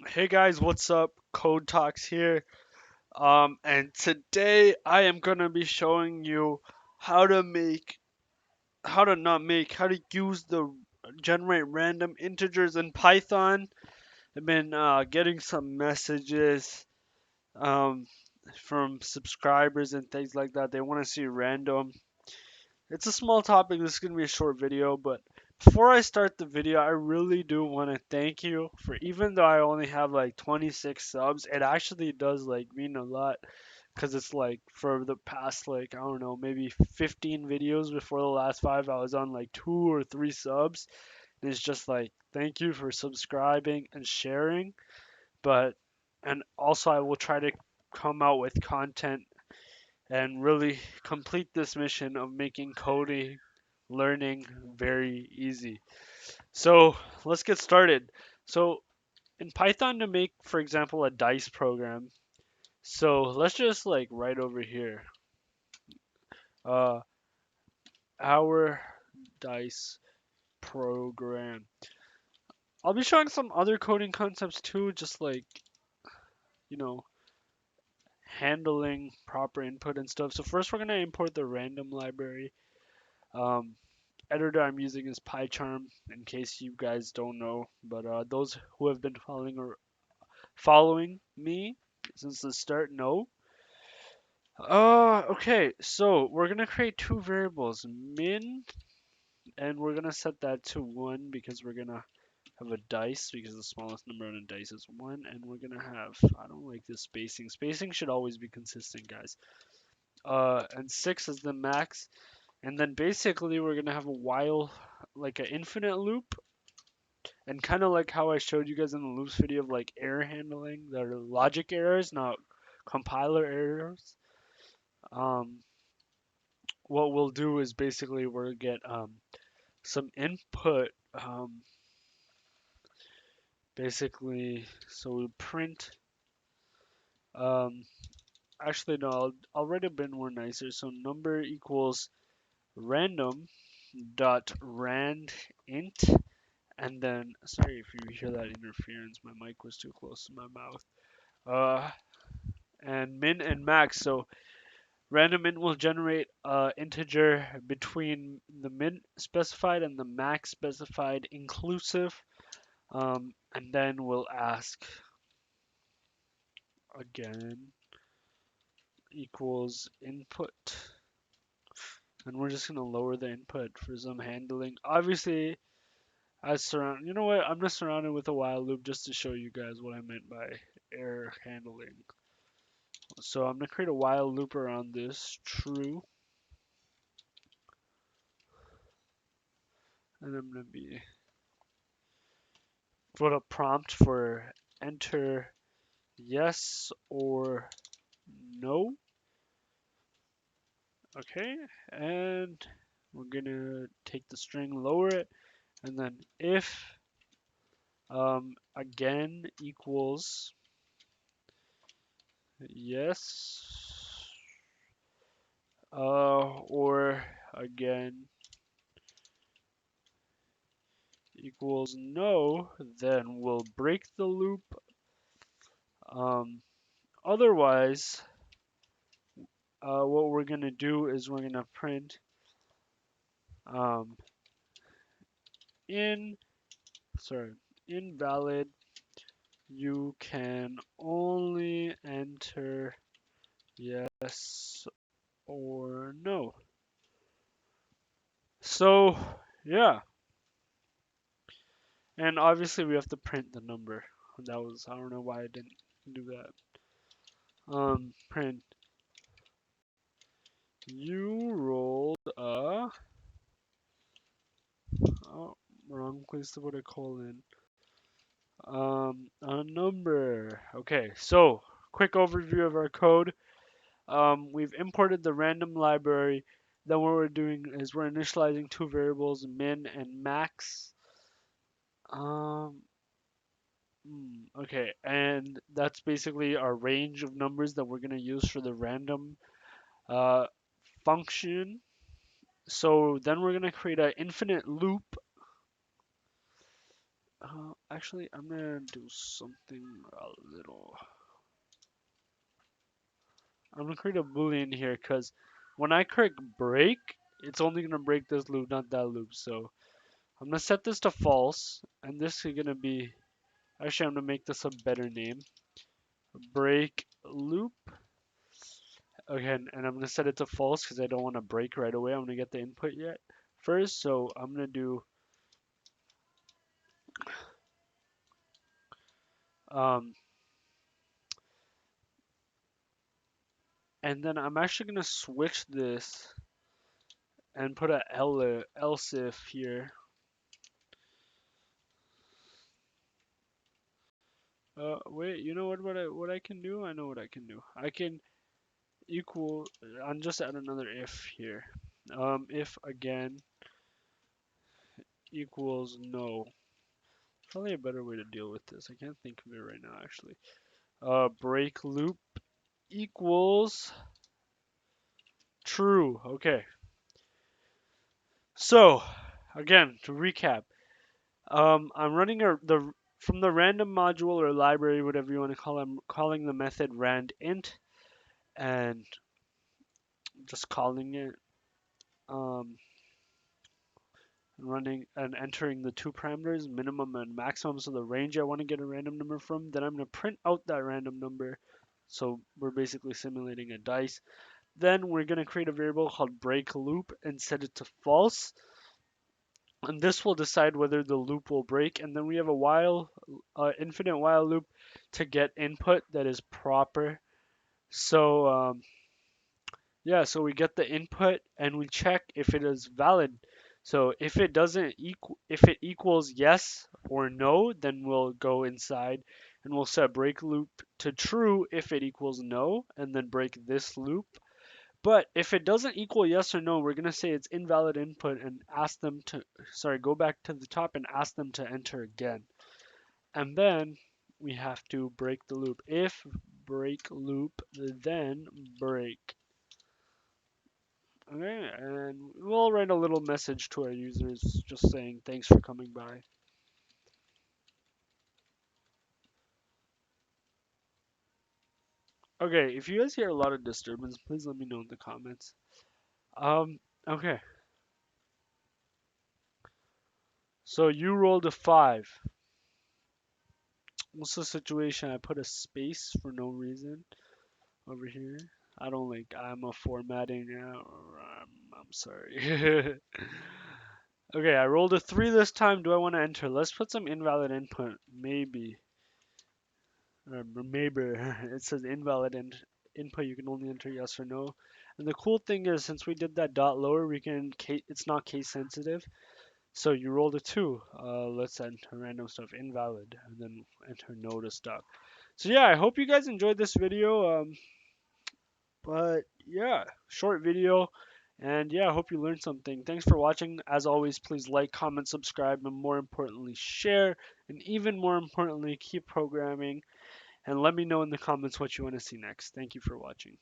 Hey guys, what's up? Code Talks here. And today I am gonna be showing you how to make, how to not make, how to use the generate random integers in Python. I've been getting some messages um, from subscribers and things like that. They want to see random. It's a small topic. This is gonna be a short video, but before I start the video, I really do want to thank you for even though I only have like 26 subs, it actually does like mean a lot because it's like for the past like I don't know, maybe 15 videos before the last 5, I was on like 2 or 3 subs. And it's just like thank you for subscribing and sharing, but and also I will try to come out with content and really complete this mission of making coding learning very easy. So let's get started. So in Python to make, for example, a dice program, so let's just like right over here, uh, our dice program. I'll be showing some other coding concepts too, just like, you know, handling proper input and stuff. So first we're gonna import the random library. Um, Editor I'm using is PyCharm in case you guys don't know, but those who have been following me since the start know. Okay, so we're gonna create two variables, min, and we're gonna set that to 1 because we're gonna have a dice because the smallest number on a dice is 1, and we're gonna have, I don't like this spacing. Spacing should always be consistent, guys. And 6 is the max, and then basically we're gonna have a while, like an infinite loop, and kind of like how I showed you guys in the loops video of like error handling, that are logic errors, not compiler errors. Um, what we'll do is basically we'll get some input. Basically, so we print. Um, Actually, no, I'll write a bit more nicer. So number equals random dot rand int, and then sorry if you hear that interference. My mic was too close to my mouth. Uh, and min and max. So random int will generate integer between the min specified and the max specified inclusive. And then we'll ask again equals input. And we're just gonna lower the input for some handling. Obviously, you know what? I'm just surrounded with a while loop just to show you guys what I meant by error handling. So I'm gonna create a while loop around this true, and I'm gonna be put a prompt for enter yes or no. Okay, and we're gonna take the string, lower it, and then if again equals yes, or again equals no, then we'll break the loop. Um, Otherwise, what we're gonna do is we're gonna print um, in sorry invalid. You can only enter yes or no. So yeah, and obviously we have to print the number. That was, I don't know why I didn't do that. Print you rolled a, oh, wrong place to put a colon. A number. Okay, so quick overview of our code. We've imported the random library. Then what we're doing is we're initializing two variables, min and max. Um, okay, and that's basically our range of numbers that we're gonna use for the random uh, function. So then we're gonna create an infinite loop. Actually, I'm gonna do something a little. I'm gonna create a boolean here because when I click break, it's only gonna break this loop, not that loop. So I'm gonna set this to false, and this is gonna be. Actually, I'm gonna make this a better name. Break loop. Okay, and I'm gonna set it to false because I don't want to break right away. I'm gonna get the input yet first. So I'm gonna do um, and then I'm actually gonna switch this and put a else if here. Wait, you know what I can do? I know what I can do. I can equal. I'm just add another if here. If again equals no. Probably a better way to deal with this. I can't think of it right now actually. Break loop equals true. Okay. So again to recap, I'm running the from the random module or library, whatever you want to call it. I'm calling the method randint and just calling it um, running and entering the two parameters, minimum and maximum, so the range I want to get a random number from. Then I'm going to print out that random number. So we're basically simulating a dice. Then we're going to create a variable called break loop and set it to false. And this will decide whether the loop will break. And then we have a infinite while loop to get input that is proper. So yeah, so we get the input and we check if it is valid. So if it doesn't equal, if it equals yes or no, then we'll go inside and we'll set break loop to true if it equals no, and then break this loop. But if it doesn't equal yes or no, we're gonna say it's invalid input and ask them to, sorry, go back to the top and ask them to enter again. And then we have to break the loop. If break loop, then break. Okay, and we'll write a little message to our users just saying thanks for coming by. Okay, if you guys hear a lot of disturbance, please let me know in the comments. Okay. So you rolled a 5. What's the situation? I put a space for no reason over here. I don't like, I'm a formatting, I'm sorry. Okay, I rolled a 3 this time. Do I want to enter? Let's put some invalid input. Maybe. Maybe it says invalid input. You can only enter yes or no. And the cool thing is, since we did that dot lower, we can it's not case sensitive. So you rolled a 2. Let's enter random stuff invalid, and then enter no to stop. So yeah, I hope you guys enjoyed this video. But yeah, short video. And yeah, I hope you learned something. Thanks for watching. As always, please like, comment, subscribe, and more importantly, share. And even more importantly, keep programming. And let me know in the comments what you want to see next. Thank you for watching.